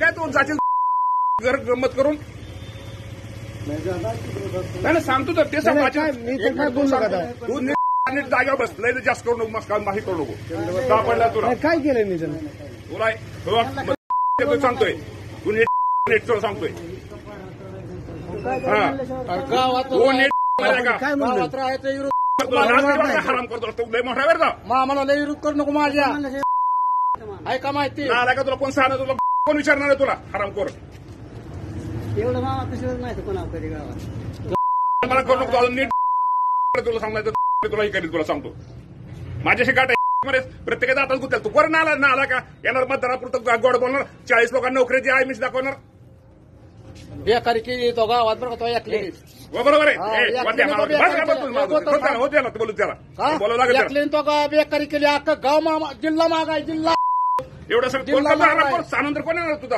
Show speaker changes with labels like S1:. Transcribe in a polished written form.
S1: काय तू जाशील घर गंमत करून? नाही सांगतो तर ते तू नीट जागेवर बस. लय जास्त करू नको, मस्त माही करू नको. का पडला तुला?
S2: काय केलं मी
S1: तुला सांगतोय, तू नीट सांगतोय. तू नीट हराम करतो. लय मोठा वेळ
S2: मला लय विरोध करू नको माझ्या. ऐका माहिती
S1: का तुला कोण सांगणार? तुला कोण विचारणार आहे तुला हराम कर?
S3: एवढं मामा पिशवीच नाही कोणा कधी गावात.
S1: मला करू नको. नीट तुला सांगायचं तुला हे करील. तुला सांगतो माझ्याशी गाठ आहे. प्रत्येकाचा आता गुत्याल. तू कोण आला का? येणार मतदारापुरतं गोड बोलणार. 40 लोकांना नोकरीची आहे मिस दाखवणार.
S2: बेकारी केली तो गावात बरं का तो ऐकली.
S1: बरोबर आहे. बोलू त्याला बोलावं लागेल.
S2: तो बेकारी केली. अख्खा गाव जिल्हा मागाय जिल्हा
S1: एवढं सगळं सानंतर कोण येणार तुझा?